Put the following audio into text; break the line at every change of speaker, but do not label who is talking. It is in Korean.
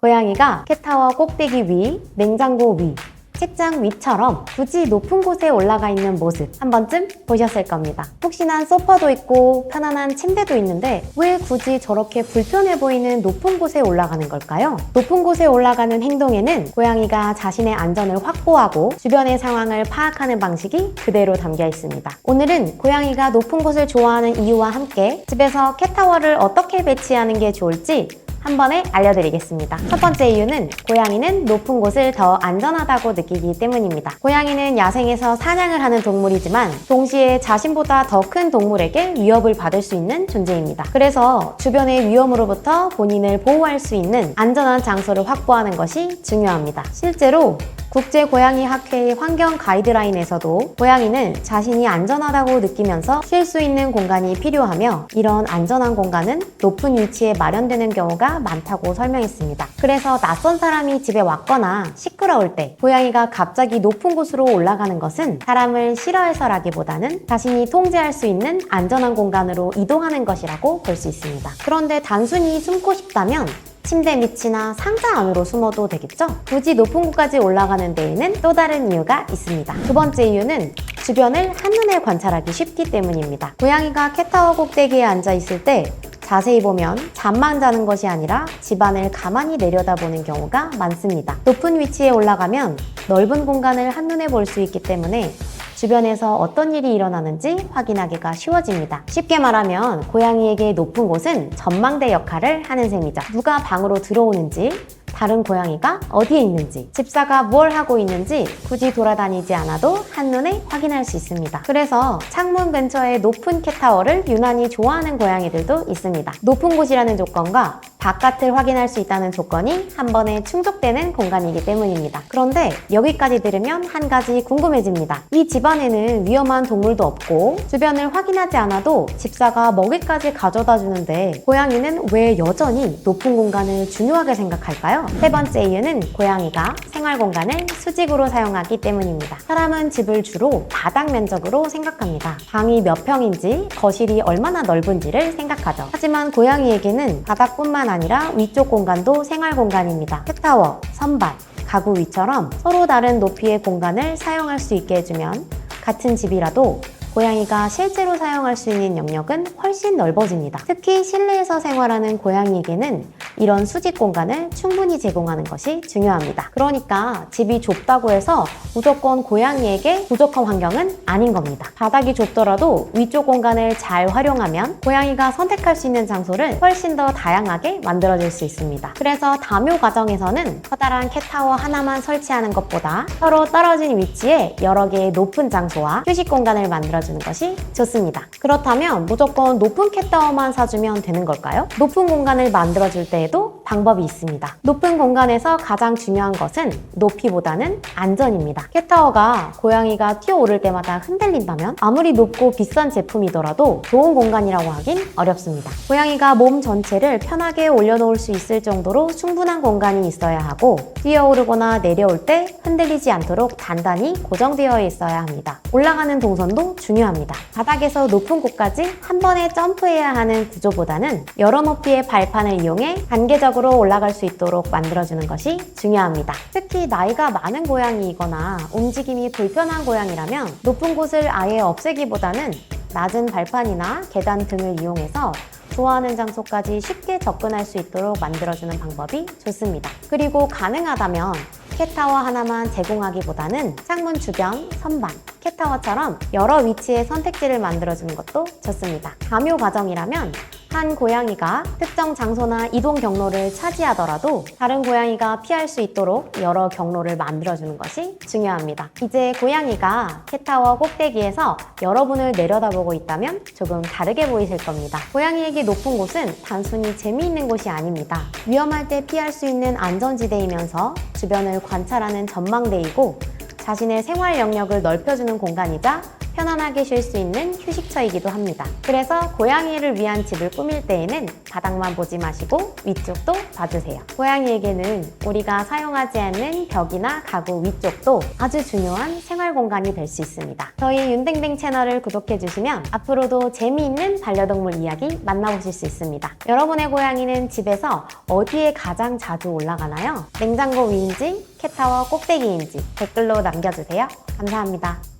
고양이가 캣타워 꼭대기 위, 냉장고 위, 책장 위처럼 굳이 높은 곳에 올라가 있는 모습 한 번쯤 보셨을 겁니다. 푹신한 소파도 있고 편안한 침대도 있는데 왜 굳이 저렇게 불편해 보이는 높은 곳에 올라가는 걸까요? 높은 곳에 올라가는 행동에는 고양이가 자신의 안전을 확보하고 주변의 상황을 파악하는 방식이 그대로 담겨 있습니다. 오늘은 고양이가 높은 곳을 좋아하는 이유와 함께 집에서 캣타워를 어떻게 배치하는 게 좋을지 한 번에 알려드리겠습니다. 첫 번째 이유는 고양이는 높은 곳을 더 안전하다고 느끼기 때문입니다. 고양이는 야생에서 사냥을 하는 동물이지만 동시에 자신보다 더 큰 동물에게 위협을 받을 수 있는 존재입니다. 그래서 주변의 위험으로부터 본인을 보호할 수 있는 안전한 장소를 확보하는 것이 중요합니다. 실제로 국제고양이학회의 환경 가이드라인에서도 고양이는 자신이 안전하다고 느끼면서 쉴 수 있는 공간이 필요하며 이런 안전한 공간은 높은 위치에 마련되는 경우가 많다고 설명했습니다. 그래서 낯선 사람이 집에 왔거나 시끄러울 때 고양이가 갑자기 높은 곳으로 올라가는 것은 사람을 싫어해서라기보다는 자신이 통제할 수 있는 안전한 공간으로 이동하는 것이라고 볼 수 있습니다. 그런데 단순히 숨고 싶다면 침대 밑이나 상자 안으로 숨어도 되겠죠? 굳이 높은 곳까지 올라가는 데에는 또 다른 이유가 있습니다. 두 번째 이유는 주변을 한눈에 관찰하기 쉽기 때문입니다. 고양이가 캣타워 꼭대기에 앉아 있을 때 자세히 보면 잠만 자는 것이 아니라 집안을 가만히 내려다보는 경우가 많습니다. 높은 위치에 올라가면 넓은 공간을 한눈에 볼 수 있기 때문에 주변에서 어떤 일이 일어나는지 확인하기가 쉬워집니다. 쉽게 말하면 고양이에게 높은 곳은 전망대 역할을 하는 셈이죠. 누가 방으로 들어오는지, 다른 고양이가 어디에 있는지, 집사가 뭘 하고 있는지 굳이 돌아다니지 않아도 한눈에 확인할 수 있습니다. 그래서 창문 근처에 높은 캣타워를 유난히 좋아하는 고양이들도 있습니다. 높은 곳이라는 조건과 바깥을 확인할 수 있다는 조건이 한 번에 충족되는 공간이기 때문입니다. 그런데 여기까지 들으면 한 가지 궁금해집니다. 이 집안에는 위험한 동물도 없고 주변을 확인하지 않아도 집사가 먹이까지 가져다 주는데 고양이는 왜 여전히 높은 공간을 중요하게 생각할까요? 세 번째 이유는 고양이가 생활 공간을 수직으로 사용하기 때문입니다. 사람은 집을 주로 바닥 면적으로 생각합니다. 방이 몇 평인지, 거실이 얼마나 넓은지를 생각하죠. 하지만 고양이에게는 바닥뿐만 아니라 위쪽 공간도 생활 공간입니다. 캣타워, 선반, 가구 위처럼 서로 다른 높이의 공간을 사용할 수 있게 해주면 같은 집이라도 고양이가 실제로 사용할 수 있는 영역은 훨씬 넓어집니다. 특히 실내에서 생활하는 고양이에게는 이런 수직 공간을 충분히 제공하는 것이 중요합니다. 그러니까 집이 좁다고 해서 무조건 고양이에게 부족한 환경은 아닌 겁니다. 바닥이 좁더라도 위쪽 공간을 잘 활용하면 고양이가 선택할 수 있는 장소를 훨씬 더 다양하게 만들어줄 수 있습니다. 그래서 다묘 가정에서는 커다란 캣타워 하나만 설치하는 것보다 서로 떨어진 위치에 여러 개의 높은 장소와 휴식 공간을 만들어주는 것이 좋습니다. 그렇다면 무조건 높은 캣타워만 사주면 되는 걸까요? 높은 공간을 만들어줄 때에도 방법이 있습니다. 높은 공간에서 가장 중요한 것은 높이보다는 안전입니다. 캣타워가 고양이가 뛰어오를 때마다 흔들린다면 아무리 높고 비싼 제품이더라도 좋은 공간이라고 하긴 어렵습니다. 고양이가 몸 전체를 편하게 올려놓을 수 있을 정도로 충분한 공간이 있어야 하고 뛰어오르거나 내려올 때 흔들리지 않도록 단단히 고정되어 있어야 합니다. 올라가는 동선도 중요합니다. 바닥에서 높은 곳까지 한 번에 점프해야 하는 구조보다는 여러 높이의 발판을 이용해 단계적으로 올라갈 수 있도록 만들어주는 것이 중요합니다. 특히 나이가 많은 고양이이거나 움직임이 불편한 고양이라면 높은 곳을 아예 없애기보다는 낮은 발판이나 계단 등을 이용해서 좋아하는 장소까지 쉽게 접근할 수 있도록 만들어주는 방법이 좋습니다. 그리고 가능하다면 캣타워 하나만 제공하기보다는 창문 주변, 선반, 캣타워처럼 여러 위치의 선택지를 만들어주는 것도 좋습니다. 다묘 가정이라면 한 고양이가 특정 장소나 이동 경로를 차지하더라도 다른 고양이가 피할 수 있도록 여러 경로를 만들어주는 것이 중요합니다. 이제 고양이가 캣타워 꼭대기에서 여러분을 내려다보고 있다면 조금 다르게 보이실 겁니다. 고양이에게 높은 곳은 단순히 재미있는 곳이 아닙니다. 위험할 때 피할 수 있는 안전지대이면서 주변을 관찰하는 전망대이고 자신의 생활 영역을 넓혀주는 공간이자 편안하게 쉴 수 있는 휴식처이기도 합니다. 그래서 고양이를 위한 집을 꾸밀 때에는 바닥만 보지 마시고 위쪽도 봐주세요. 고양이에게는 우리가 사용하지 않는 벽이나 가구 위쪽도 아주 중요한 생활 공간이 될 수 있습니다. 저희 윤댕댕 채널을 구독해주시면 앞으로도 재미있는 반려동물 이야기 만나보실 수 있습니다. 여러분의 고양이는 집에서 어디에 가장 자주 올라가나요? 냉장고 위인지 캣타워 꼭대기인지 댓글로 남겨주세요. 감사합니다.